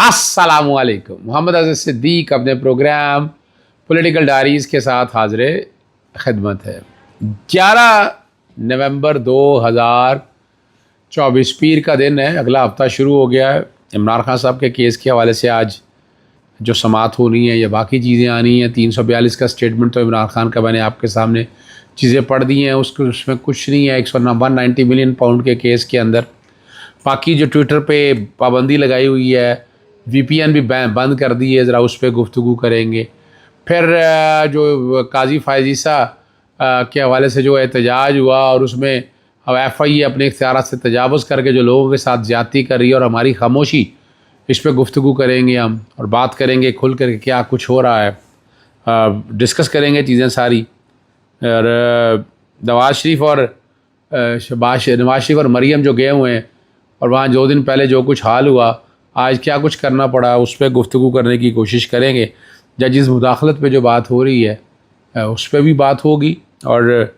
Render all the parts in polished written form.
अस्सलामु अलैकुम। मोहम्मद अज़ीज़ सिद्दीक अपने प्रोग्राम पॉलिटिकल डायरीज़ के साथ हाज़िर खिदमत है। 11 नवंबर 2024 पीर का दिन है, अगला हफ्ता शुरू हो गया है। इमरान खान साहब के केस के हवाले से आज जो समाअत होनी है या बाकी चीज़ें आनी हैं, 342 का स्टेटमेंट तो इमरान खान का मैंने आपके सामने चीज़ें पढ़ दी हैं, उसमें कुछ नहीं है। 190 मिलियन पाउंड के केस के अंदर बाकी जो ट्विटर पे पाबंदी लगाई हुई है, VPN भी बंद कर दी है, ज़रा उस पर गुफ्तगू करेंगे। फिर जो काजी फायज़ ईसा के हवाले से जो एहतजाज हुआ और उसमें अब FI अपने इख्तियारात से तजावुज़ करके जो लोगों के साथ ज़्यादती कर रही है और हमारी खामोशी, इस पर गुफ्तगू करेंगे हम और बात करेंगे खुल कर क्या कुछ हो रहा है, डिस्कस करेंगे चीज़ें सारी। और नवाज़ शरीफ और मरीम जो गए हुए हैं और वहाँ 2 दिन पहले जो कुछ हाल हुआ, आज क्या कुछ करना पड़ा, उस पर गुफ्तगू करने की कोशिश करेंगे। जजिस मुदाखलत पे जो बात हो रही है उस पर भी बात होगी और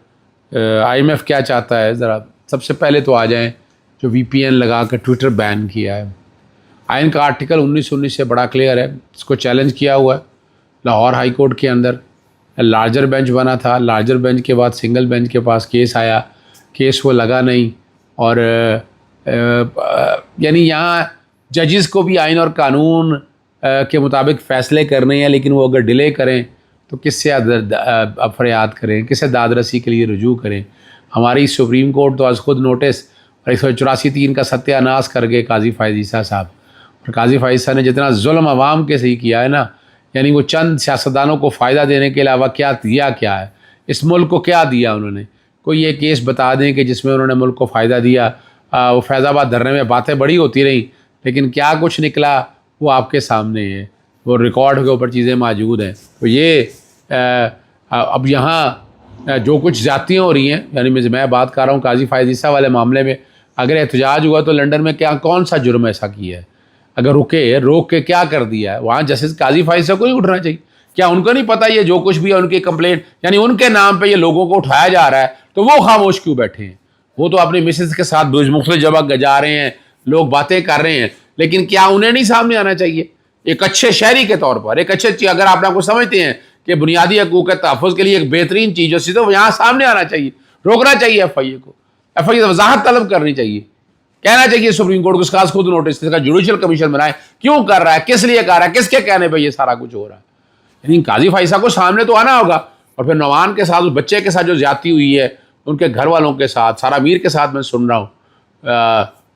IMF क्या चाहता है। ज़रा सबसे पहले तो आ जाएं जो VPN लगा कर ट्विटर बैन किया है। आइन का आर्टिकल 1919 से बड़ा क्लियर है, इसको चैलेंज किया हुआ है लाहौर हाई कोर्ट के अंदर। लार्जर बेंच बना था, लार्जर बेंच के बाद सिंगल बेंच के पास केस आया, केस वो लगा नहीं और यानी यहाँ जजिस को भी आइन और कानून के मुताबिक फ़ैसले करने हैं, लेकिन वो अगर डिले करें तो किससे फरियाद करें, किससे दादरसी के लिए रुजू करें। हमारी सुप्रीम कोर्ट तो आज खुद नोटिस 184(3) का सत्यानाश कर गए काजी फायज़ ईसा साहब। और काजी फायज़ ईसा ने जितना जुल्म अवाम के सही किया है ना, यानी वो चंद सियासतदानों को फ़ायदा देने के अलावा क्या दिया, क्या है इस मुल्क को, क्या दिया उन्होंने। कोई ये केस बता दें कि जिसमें उन्होंने मुल्क को फ़ायदा दिया। वो फैज़ाबाद धरने में बातें बड़ी होती रहीं, लेकिन क्या कुछ निकला वो आपके सामने है, वो रिकॉर्ड के ऊपर चीज़ें मौजूद हैं। तो ये अब यहाँ जो कुछ ज़्यादतियाँ हो रही हैं, यानी मैं बात कर रहा हूँ काजी फायज़ ईसा वाले मामले में। अगर एहतजाज हुआ तो लंदन में क्या कौन सा जुर्म ऐसा किया है, अगर रोक के क्या कर दिया है, वहाँ जस्टिस काजी फायज़ ईसा को नहीं उठना चाहिए? क्या उनको नहीं पता ये जो कुछ भी है उनकी कंप्लेंट, यानी उनके नाम पे ये लोगों को उठाया जा रहा है, तो वो खामोश क्यों बैठे हैं? वो तो अपनी मिसेस के साथ मुख्तलिफ जगह जा रहे हैं, लोग बातें कर रहे हैं, लेकिन क्या उन्हें नहीं सामने आना चाहिए? एक अच्छे शहरी के तौर पर, एक अच्छे अगर आप आपको समझते हैं कि बुनियादी हकूक़ के तहफ़्फ़ुज़ के लिए एक बेहतरीन चीज़ जो सीधे यहाँ सामने आना चाहिए, रोकना चाहिए FIA को, FIA से वजाहत तलब करनी चाहिए, कहना चाहिए सुप्रीम कोर्ट को उसका खुद नोटिस का जुडिशल कमीशन बनाए, क्यों कर रहा है, किस लिए कर रहा है, किसके कहने पर यह सारा कुछ हो रहा है। यानी काजी फायज़ ईसा को सामने तो आना होगा। और फिर नवान के साथ, उस बच्चे के साथ जो ज़्यादती हुई है, उनके घर वालों के साथ, सारा मीर के साथ मैं सुन रहा हूँ,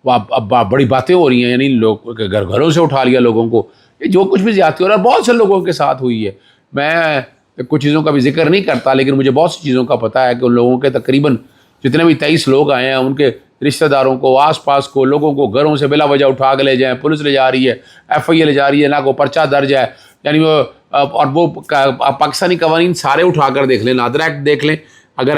अब बड़ी बातें हो रही हैं, यानी लोग घरों से उठा लिया लोगों को। ये जो कुछ भी ज़्यादती हो रहा है बहुत से लोगों के साथ हुई है। मैं कुछ चीज़ों का भी जिक्र नहीं करता, लेकिन मुझे बहुत सी चीज़ों का पता है कि उन लोगों के तकरीबन जितने भी 23 लोग आए हैं, उनके रिश्तेदारों को, आसपास को, लोगों को घरों से बिला वजह उठा के ले जाएँ, पुलिस ले जा रही है, FIA ले जा रही है, ना को पर्चा दर्ज है। यानी वो पाकिस्तानी कवानीन सारे उठा कर देख लें, नादर एक्ट देख लें, अगर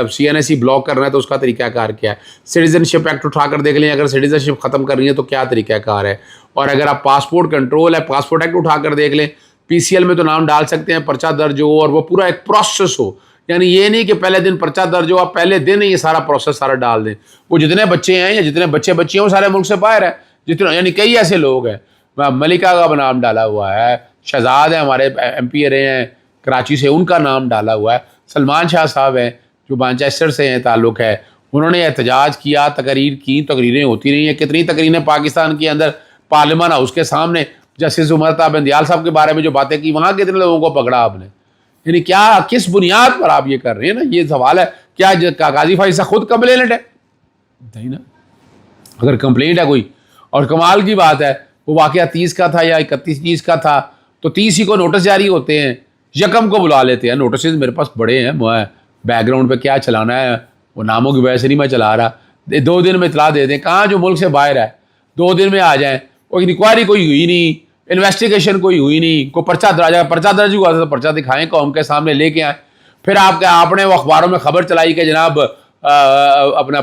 CNSE ब्लॉक करना है तो उसका तरीक़ाकार क्या है, सिटीज़नशिप एक्ट उठा कर देख लें, अगर सिटीज़नशिप ख़त्म करनी है तो क्या तरीक़ाकार है, और अगर आप पासपोर्ट कंट्रोल है, पासपोर्ट एक्ट उठा कर देख लें। PCL में तो नाम डाल सकते हैं, पर्चा दर्ज हो और वो पूरा एक प्रोसेस हो। यानी ये नहीं कि पहले दिन पर्चा दर्ज हो, आप पहले दिन ये सारा प्रोसेस सारा डाल दें। वो जितने बच्चे हैं या जितने बच्चे हैं वो सारे मुल्क से बाहर है, जितने यानी कई ऐसे लोग हैं। मलिका का नाम डाला हुआ है, शहजाद है हमारे MP रहे हैं कराची से, उनका नाम डाला हुआ है। सलमान शाह साहब हैं जो मैनचेस्टर से हैं ताल्लुक़ है, उन्होंने एहतजाज किया, तकरीरें होती रही हैं। कितनी तकरीरें पाकिस्तान के अंदर पार्लियामान हाउस के सामने जस्टिस उमर ता बंदियाल साहब के बारे में जो बातें की, वहाँ कितने लोगों को पकड़ा आपने? यानी क्या, किस बुनियाद पर आप ये कर रहे हैं ना, ये सवाल है। क्या काजी फायज़ ईसा खुद कंप्लेनेंट है? नहीं ना। अगर कंप्लेंट है कोई, और कमाल की बात है वो वाक़या 30 का था या 31 का था, तो 30 ही को नोटिस जारी होते हैं, यकम को बुला लेते हैं। नोटिस मेरे पास बड़े हैं, बैकग्राउंड पे क्या चलाना है, वो नामों की वजह से नहीं मैं चला रहा। 2 दिन में इतला दे दें, कहाँ जो मुल्क से बाहर है 2 दिन में आ जाएं। कोई इंक्वायरी कोई हुई नहीं, इन्वेस्टिगेशन कोई हुई नहीं, कोई पर्चा दर्ज हुआ था तो पर्चा दिखाएं, कौम के सामने लेके आएँ। फिर आपने वो अखबारों में खबर चलाई कि जनाब अपना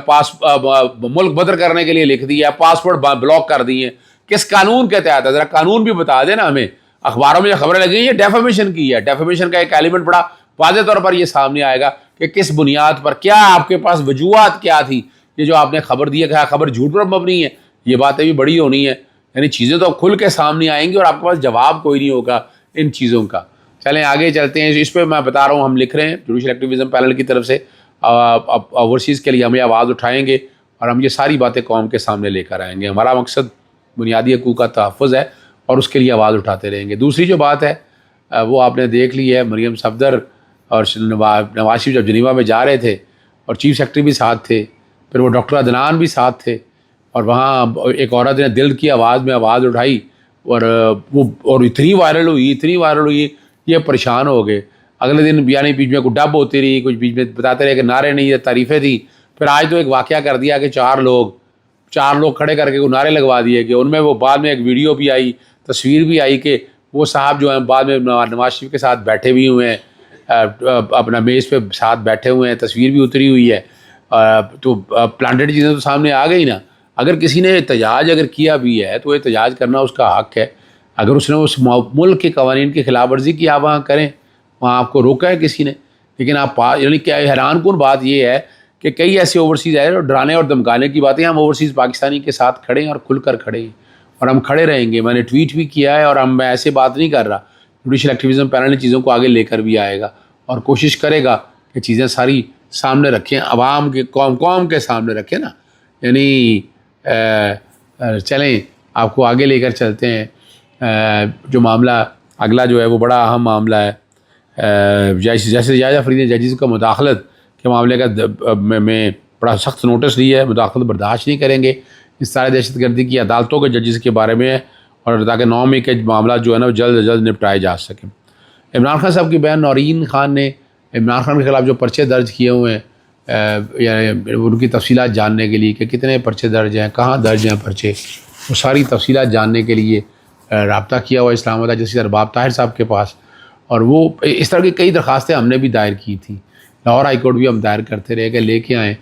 मुल्क बदर करने के लिए लिख दिया, पासपोर्ट ब्लॉक कर दिए। किस कानून के तहत है? ज़रा कानून भी बता देना हमें। अखबारों में जो खबरें लगी ये डेफेमेशन की है, डेफेमेशन का एक एलिमेंट बड़ा वाज़ेह तौर पर ये सामने आएगा कि किस बुनियाद पर, क्या आपके पास वजूहात क्या थी, ये जो आपने खबर दी है, क्या खबर झूठ पर मबनी है, ये बातें भी बड़ी होनी है। یعنی چیزیں تو اب کھل کے سامنے آئیں گی اور آپ کے پاس جواب کوئی نہیں ہوگا ان چیزوں کا. چلیں آگے چلتے ہیں. اس پہ میں بتا رہا ہوں ہم لکھ رہے ہیں جوڈیشل ایکٹیویزم پینل کی طرف سے اوورسیز کے لیے ہم یہ آواز اٹھائیں گے اور ہم یہ ساری باتیں قوم کے سامنے لے کر آئیں گے. ہمارا مقصد بنیادی حقوق کا تحفظ ہے اور اس کے لیے آواز اٹھاتے رہیں گے. دوسری جو بات ہے وہ آپ نے دیکھ لی ہے. مریم صفدر اور نواز شریف جب جنیوا میں جا رہے تھے اور چیف سیکرٹری بھی ساتھ تھے, پھر وہ ڈاکٹر عدنان بھی ساتھ تھے, اور وہاں ایک عورت نے دل کی آواز میں آواز اٹھائی اور اتنی وائرل ہوئی یہ پریشان ہو گئے. اگلے دن یعنی بیچ میں کوئی ڈب ہوتی رہی, کچھ بیچ میں بتاتے رہے کہ نعرے نہیں, تعریفیں تھیں. پھر آج تو ایک واقعہ کر دیا کہ چار لوگ کھڑے کر کے نعرے لگوا دیے کہ ان میں وہ بعد میں ایک ویڈیو بھی آئی, تصویر بھی آئی کہ وہ صاحب جو ہیں بعد میں نواز شریف کے ساتھ بیٹھے بھی ہوئے ہیں, اپنا میز پہ ساتھ بیٹھے ہوئے ہیں, تصویر بھی اتری ہوئی ہے. تو پلانٹڈ چیزیں تو سامنے آ گئی نا. اگر کسی نے احتجاج اگر کیا بھی ہے تو احتجاج کرنا اس کا حق ہے. اگر اس نے اس ملک کے قوانین کی خلاف ورزی کی آپ وہاں کریں, وہاں آپ کو روکا ہے کسی نے. لیکن آپ یعنی کیا حیران کن بات یہ ہے کہ کئی ایسے اوورسیز آئے اور ڈرانے اور دھمکانے کی باتیں. ہم اوورسیز پاکستانی کے ساتھ کھڑے ہیں اور کھل کر کھڑے ہیں اور ہم کھڑے رہیں گے. میں نے ٹویٹ بھی کیا ہے اور میں ایسے بات نہیں کر رہا. جوڈیشل ایکٹیویزم پینل چیزوں کو آگے لے کر بھی آئے گا اور کوشش کرے گا کہ چیزیں ساری سامنے رکھیں, عوام کے قوم کے سامنے رکھیں نا. یعنی چلیں آپ کو آگے لے کر چلتے ہیں. جو معاملہ اگلا جو ہے وہ بڑا اہم معاملہ ہے. جیسے جائزہ فرید نے ججز کا مداخلت کے معاملے کا میں بڑا سخت نوٹس لیا ہے. مداخلت برداشت نہیں کریں گے. اس سارے دہشت گردی کی عدالتوں کے ججز کے بارے میں ہے اور تاکہ 9 مئی کے معاملات جو ہے نا وہ جلد از جلد نپٹائے جا سکیں. عمران خان صاحب کی بہن نورین خان نے عمران خان کے خلاف جو پرچے درج کیے ہوئے ہیں ان کی تفصیلات جاننے کے لیے کہ کتنے پرچے درج ہیں, کہاں درج ہیں پرچے, وہ ساری تفصیلات جاننے کے لیے رابطہ کیا ہوا اسلام آباد جیسے ارباب طاہر صاحب کے پاس. اور وہ اس طرح کی کئی درخواستیں ہم نے بھی دائر کی تھیں. لاہور ہائی کورٹ بھی ہم دائر کرتے رہے کہ لے کے آئیں.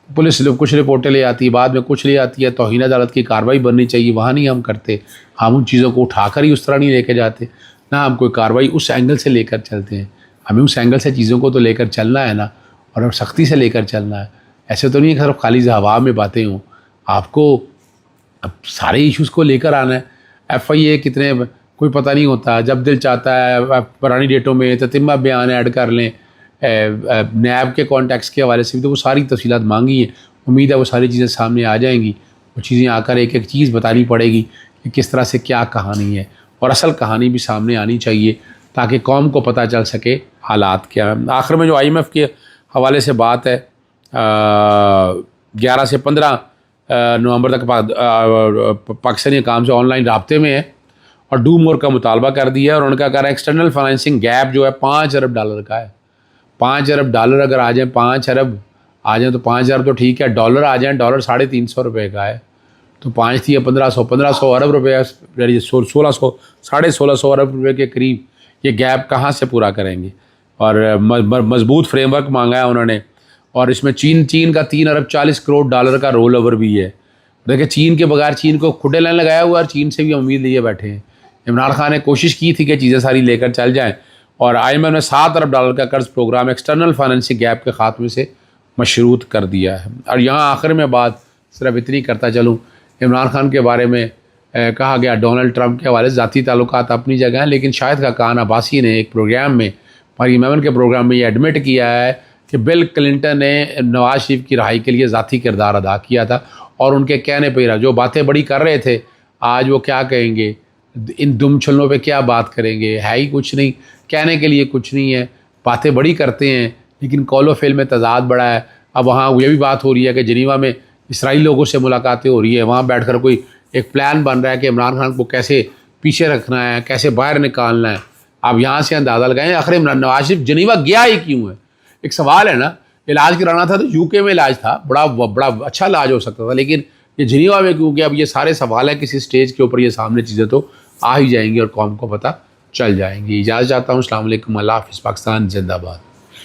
پولیس کچھ رپورٹیں لے آتی ہے, بعد میں کچھ لے آتی ہے. توہین عدالت کی کارروائی بننی چاہیے, وہاں نہیں ہم کرتے. ہم ان چیزوں کو اٹھا کر ہی اس طرح نہیں لے کے جاتے, نہ ہم کوئی کارروائی اس اینگل سے لے کر چلتے ہیں. ہمیں اس اینگل سے چیزوں کو تو لے کر چلنا ہے نا, اور سختی سے لے کر چلنا ہے. ایسے تو نہیں ہے کہ صرف خالی ہوا میں باتیں ہوں. آپ کو اب سارے ایشوز کو لے کر آنا ہے. ایف آئی اے کتنے کوئی پتہ نہیں ہوتا, جب دل چاہتا ہے پرانی ڈیٹوں میں تتمہ بیان ایڈ کر لیں. نیب کے کانٹیکٹس کے حوالے سے بھی تو وہ ساری تفصیلات مانگی ہیں. امید ہے وہ ساری چیزیں سامنے آ جائیں گی. وہ چیزیں آ کر ایک ایک چیز بتانی پڑے گی کہ کس طرح سے کیا کہانی ہے, اور اصل کہانی بھی سامنے آنی چاہیے تاکہ قوم کو پتہ چل سکے حالات کیا ہیں. آخر میں جو آئی ایم ایف کے حوالے سے بات ہے, 11 سے 15 نومبر تک پاکستانی حکام سے آن لائن رابطے میں ہے اور ڈو مور کا مطالبہ کر دیا ہے. اور ان کا کہہ رہا ہے ایکسٹرنل فائنینسنگ گیپ جو ہے $5 ارب کا ہے. $5 ارب اگر آ جائیں, 5 ارب آ جائیں تو 5 ارب تو ٹھیک ہے, ڈالر آ جائیں, ڈالر $350 کا ہے تو 5 تھی 1500 ارب روپے, 1600 1650 ارب روپے کے قریب. یہ گیپ کہاں سے پورا کریں گے؟ اور مضبوط فریم ورک مانگا ہے انہوں نے. اور اس میں چین کا $3 ارب 40 کروڑ کا رول اوور بھی ہے. دیکھیں چین کے بغیر چین کو کھڈے لائن لگایا ہوا ہے اور چین سے بھی امید لیے بیٹھے ہیں. عمران خان نے کوشش کی تھی کہ چیزیں ساری لے کر چل جائیں, اور آئی ایم ایف نے $7 ارب کا قرض پروگرام ایکسٹرنل فائنینسنگ گیپ کے خاتمے سے مشروط کر دیا ہے. اور یہاں آخر میں بات صرف اتنی کرتا چلوں, عمران خان کے بارے میں کہا گیا ڈونلڈ ٹرمپ کے حوالے سے ذاتی تعلقات اپنی جگہ ہیں, لیکن شاہد خاقان عباسی نے ایک پروگرام میں پارلیمنٹ کے پروگرام میں یہ ایڈمٹ کیا ہے کہ بل کلنٹن نے نواز شریف کی رہائی کے لیے ذاتی کردار ادا کیا تھا, اور ان کے کہنے پہ رہا. جو باتیں بڑی کر رہے تھے آج وہ کیا کہیں گے, ان دم چھلنوں پہ کیا بات کریں گے؟ ہے ہی کچھ نہیں, کہنے کے لیے کچھ نہیں ہے. باتیں بڑی کرتے ہیں لیکن قول و فعل میں تضاد بڑا ہے. اب وہاں یہ بھی بات ہو رہی ہے کہ جنیوا میں اسرائیلی لوگوں سے ملاقاتیں ہو رہی ہیں, وہاں بیٹھ کر کوئی ایک پلان بن رہا ہے کہ عمران خان کو کیسے پیچھے رکھنا ہے, کیسے باہر نکالنا ہے. آپ یہاں سے اندازہ لگائیں آخر نواز شریف جنیوا گیا ہی کیوں ہے؟ ایک سوال ہے نا. علاج کرانا تھا تو یو کے میں علاج تھا, بڑا اچھا علاج ہو سکتا تھا, لیکن یہ جنیوا میں کیوں کہ اب یہ سارے سوال ہیں کسی سٹیج کے اوپر, یہ سامنے چیزیں تو آ ہی جائیں گی اور قوم کو پتہ چل جائیں گی. اجازت چاہتا ہوں. السلام علیکم, اللہ حافظ. پاکستان زندہ باد.